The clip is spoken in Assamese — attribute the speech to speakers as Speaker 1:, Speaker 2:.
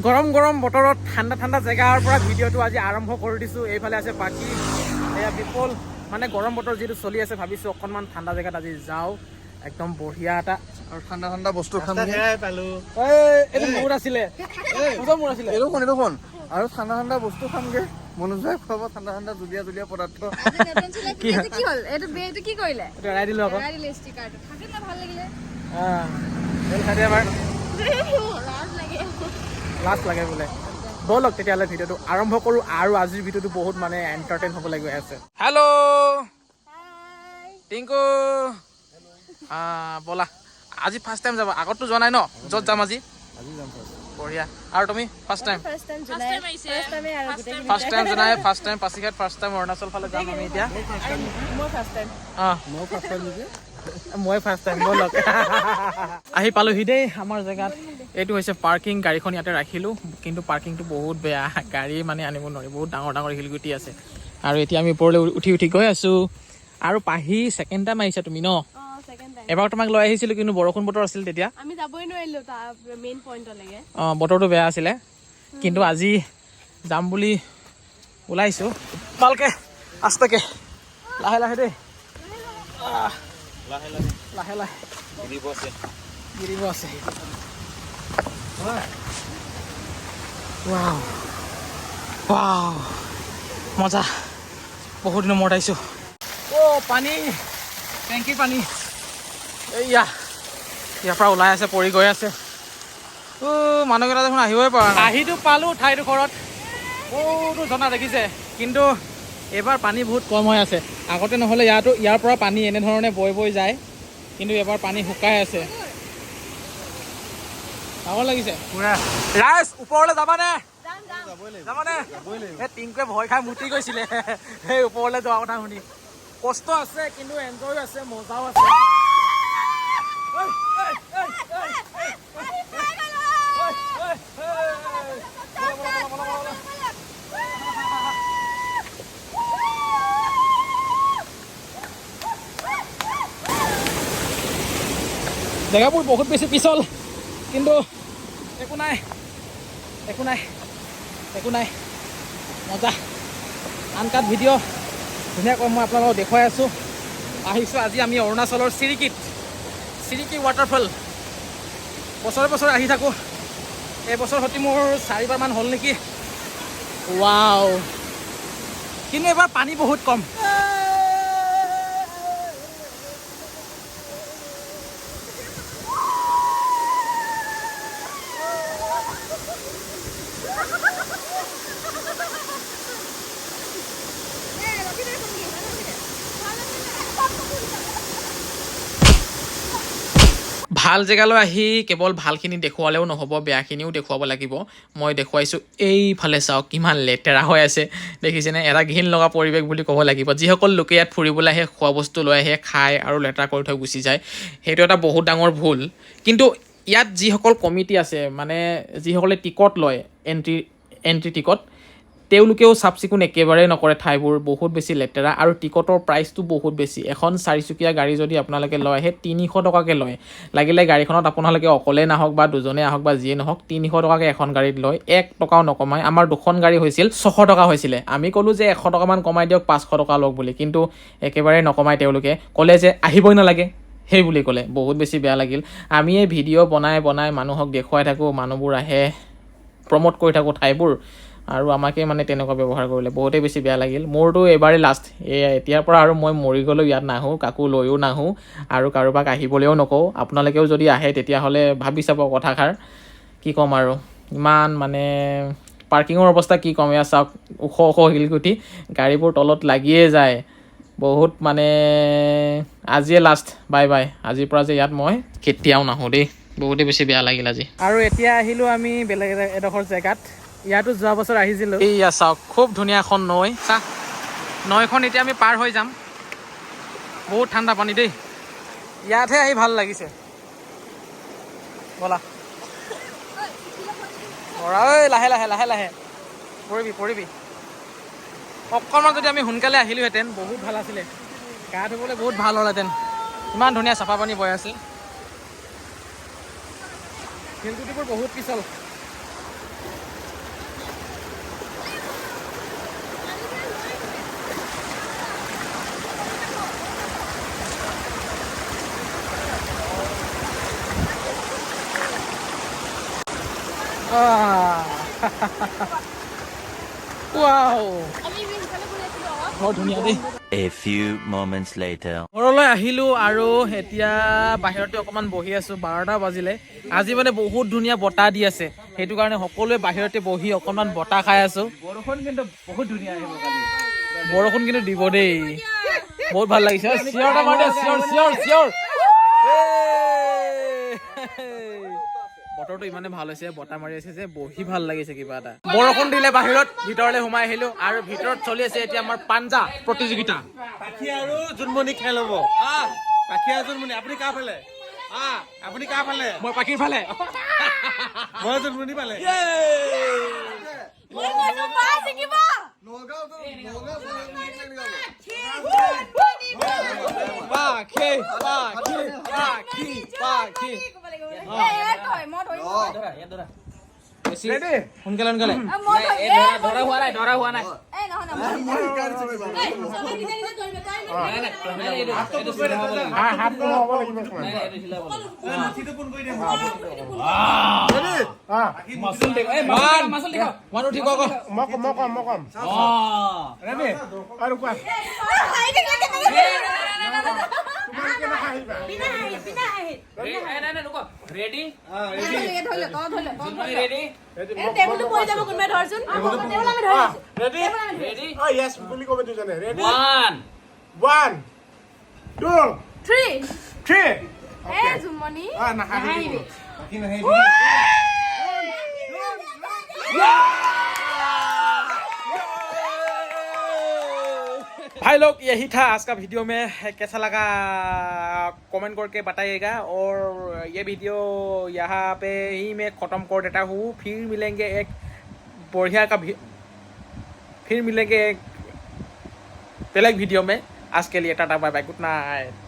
Speaker 1: গৰম গৰম বতৰত ঠাণ্ডা ঠাণ্ডা জেগাৰ পৰা ভিডিঅ'টো আজি আৰম্ভ কৰি দিছোঁ। এইফালে আছে পাখি, এয়া বিপুল। মানে গৰম বতৰ যিটো চলি আছে, ভাবিছোঁ অকণমান ঠাণ্ডা জেগাত আজি যাওঁ, একদম বঢ়িয়া এটা
Speaker 2: আৰু ঠাণ্ডা ঠাণ্ডা বস্তু খাম।
Speaker 1: এইটো মোৰ আছিলে, মোৰ আছিলে।
Speaker 2: এইটো শুন আৰু ঠাণ্ডা ঠাণ্ডা বস্তু খামগে। মনোজে খুৱাব ঠাণ্ডা ঠাণ্ডা জুলীয়া জুলীয়া পদাৰ্থ।
Speaker 3: কি হ'ল এইটো বেটো কি কৰিলে?
Speaker 1: এইটো এৰাই দিলোঁ আকৌ।
Speaker 3: এৰাই দিলে ষ্টিকাৰটো। থাকিলে ভাল লাগিলে।
Speaker 1: লাজ লাগে বোলে। ব'লক তেতিয়াহ'লে ভিডিঅ'টো আৰম্ভ কৰোঁ। আৰু আজিৰ ভিডিঅ'টো বহুত মানে এণ্টাৰটেইন হ'বলৈ গৈ আছে। হেল্ল' টিংকু, ব'লা আজি ফাৰ্ষ্ট টাইম যাবা? আগততো যোৱা নাই ন? য'ত যাম আজি বঢ়িয়া। আৰু তুমি ফাৰ্ষ্ট টাইম? ফাৰ্ষ্ট টাইম জনাই, first time Pasighat, first time Arunachal ফালে যাম আমি এতিয়া। মই ফাৰ্ষ্ট টাইম। ব'লক আহি পালোহি দেই আমাৰ জেগাত। এইটো হৈছে পাৰ্কিং। গাড়ীখন ইয়াতে ৰাখিলোঁ, কিন্তু পাৰ্কিংটো বহুত বেয়া, গাড়ী মানে আনিব নোৱাৰি, বহুত ডাঙৰ ডাঙৰ শিলগুটি আছে। আৰু এতিয়া আমি ওপৰলৈ উঠি উঠি গৈ আছোঁ। আৰু পাহি ছেকেণ্ড টাইম আহিছা তুমি ন? এবাৰ তোমাক লৈ আহিছিলোঁ, কিন্তু বৰষুণ বতৰ আছিল তেতিয়া,
Speaker 3: আমি যাবই নোৱাৰিলোঁ তাৰ মেইন পইণ্টলৈকে।
Speaker 1: বতৰটো বেয়া আছিলে। কিন্তু আজি যাম বুলি ওলাইছোঁ। ভালকে আস্তাকে, লাহে লাহে দেই, লাহে লাহে গিৰিব আছে। ৱাও ৱাও, মজা। বহুত দিনৰ মূৰত আহিছোঁ। পানী, টেংকিৰ পানী এইয়া ইয়াৰ পৰা ওলাই আছে, পৰি গৈ আছে। মানুহকেইটা দেখোন আহিবই পৰা নাই। আহিতো পালোঁ ঠাইডোখৰত, বহুতো জনা দেখিছে, কিন্তু এইবাৰ পানী বহুত কম হৈ আছে। আগতে নহ'লে ইয়াৰ পৰা পানী এনেধৰণে বৈ বৈ যায়, কিন্তু এবাৰ পানী শুকাই আছে। ভাগৰ লাগিছে পুৰা। ৰাইজ ওপৰলৈ যাবানে? যাবানে? এই টিংকুৱে ভয় খাই মুতি গৈছিলে সেই ওপৰলৈ যোৱা কথা শুনি। কষ্ট আছে, কিন্তু এনজয় আছে, মজাও আছে। জেগাবোৰ বহুত বেছি পিছল, কিন্তু একো নাই, একো নাই, একো নাই, মজা। আনকাট ভিডিঅ' ধুনীয়াকৈ মই আপোনালোকক দেখুৱাই আছোঁ। আহিছোঁ আজি আমি অৰুণাচলৰ চিৰিকিত, চিৰিকি ৱাটাৰফল। বছৰে বছৰে আহি থাকোঁ, এইবছৰ সতি মোৰ 4বাৰমান হ'ল নেকি। ৱাও, কিন্তু এইবাৰ পানী বহুত কম। ভাল জেগালৈ আহি কেৱল ভালখিনি দেখুৱালেও নহ'ব, বেয়াখিনিও দেখুৱাব লাগিব। মই দেখুৱাইছোঁ, এইফালে চাওক কিমান লেতেৰা হৈ আছে, দেখিছেনে? এটা ঘিণ লগা পৰিৱেশ বুলি ক'ব লাগিব। যিসকল লোকে ইয়াত ফুৰিবলৈ আহে, খোৱা বস্তু লৈ আহে, খায় আৰু লেতেৰা কৰি থৈ গুচি যায়, সেইটো এটা বহুত ডাঙৰ ভুল। কিন্তু ইয়াত যিসকল কমিটি আছে, মানে যিসকলে টিকট লয়, এণ্ট্ৰি টিকট, তেওঁলোকেও চাফ চিকুণ একেবাৰে নকৰে। ঠাইবোৰ বহুত বেছি লেতেৰা, আৰু টিকটৰ প্ৰাইচটো বহুত বেছি। এখন 4চকীয়া গাড়ী যদি আপোনালোকে লয়, সেই 300 টকাকৈ লয়। লাগিলে গাড়ীখনত আপোনালোকে অকলে নাহক বা দুজনে আহক বা যিয়ে নহওক, 300 টকাকৈ এখন গাড়ীত লয়, 1 টকাও নকমায়। আমাৰ 2খন গাড়ী হৈছিল 600 টকা হৈছিলে। আমি ক'লোঁ যে 100 টকামান কমাই দিয়ক, 500 টকা লওক বুলি, কিন্তু একেবাৰে নকমায়। তেওঁলোকে ক'লে যে আহিবই নালাগে, সেই বুলি ক'লে। বহুত বেছি বেয়া লাগিল। আমি এই ভিডিঅ' বনাই বনাই মানুহক দেখুৱাই থাকোঁ, মানুহবোৰ আহে, প্ৰমোট কৰি থাকোঁ ঠাইবোৰ, আৰু আমাকে মানে তেনেকুৱা ব্যৱহাৰ কৰিলে। বহুতেই বেছি বেয়া লাগিল। মোৰতো এবাৰেই লাষ্ট, এতিয়াৰ পৰা আৰু মই মৰি গ'লেও ইয়াত নাহোঁ, কাকো লৈও নাহোঁ, আৰু কাৰোবাক আহিবলৈও নকওঁ। আপোনালোকেও যদি আহে তেতিয়াহ'লে ভাবি চাব কথাষাৰ। কি ক'ম আৰু, ইমান মানে পাৰ্কিঙৰ অৱস্থা কি ক'ম। এয়া চাওক, ওখ ওখ শিলগুটি, গাড়ীবোৰ তলত লাগিয়ে যায়। বহুত মানে আজিয়ে লাষ্ট, বাই বাই। আজিৰ পৰা যে ইয়াত মই কেতিয়াও নাহোঁ দেই। বহুতেই বেছি বেয়া লাগিল আজি। আৰু এতিয়া আহিলোঁ আমি বেলেগ এডোখৰ জেগাত। ইয়াতো যোৱা বছৰ আহিছিলোঁ। এইয়া চাওক, খুব ধুনীয়া এখন নৈ। নৈখন এতিয়া আমি পাৰ হৈ যাম। বহুত ঠাণ্ডা পানী দেই, ইয়াতহে আহি ভাল লাগিছে। ব'লা ঐ, লাহে লাহে লাহে লাহে, পৰিবি। অকণমান যদি আমি সোনকালে আহিলোহেঁতেন, বহুত ভাল আছিলে। গা ধুবলৈ বহুত ভাল হ'লহেঁতেন। ইমান ধুনীয়া চাফা পানী বৈ আছে। শিলগুটিবোৰ বহুত পিছল। ৱাও
Speaker 3: আমি সেইফালে বহি আছিলো আকৌ
Speaker 1: বৰ ধুনীয়া দেই
Speaker 4: A few moments later.
Speaker 1: ঘৰলৈ আহিলোঁ আৰু এতিয়া বাহিৰতে অকণমান বহি আছোঁ 12টা বাজিলে আজি মানে বহুত ধুনীয়া বতাহ দি আছে সেইটো কাৰণে সকলোৱে বাহিৰতে বহি অকণমান বতাহ খাই আছোঁ বৰষুণ কিন্তু বহুত ধুনীয়া আহিব কালি বৰষুণ কিন্তু দিব দেই বহুত ভাল লাগিছে চিঞৰ এটা মাৰ দে চিঞৰ চিঞৰ চিঞৰ বতৰটো ইমানে ভাল হৈছে বতাহ মাৰি আছে যে বহি ভাল লাগিছে কিবা এটা বৰষুণ দিলে বাহিৰত ভিতৰলৈ সোমাই আহিলোঁ আৰু ভিতৰত চলি আছে এতিয়া আমাৰ পাঞ্জা প্ৰতিযোগিতা
Speaker 5: পাখি আৰু জোনমণি খেল হ'ব পাখি আৰু জোনমণি আপুনি কাৰ ফালে আপুনি কাৰ ফালে
Speaker 1: মই পাখিৰ ফালে
Speaker 5: মই জোনমণি ফালে
Speaker 1: পাখি পাখি পাখি পাখি সোনকালে সোনকালে ধৰা হোৱা নাই भाई लोग यही था आज का वीडियो में कैसा लगा कमेंट करके बताइएगा और ये वीडियो यहाँ पे ही मैं ख़त्म कर देता हूँ फिर मिलेंगे एक बढ़िया का फिर मिलेंगे एक अलग वीडियो में आज के लिए tata bye bye good night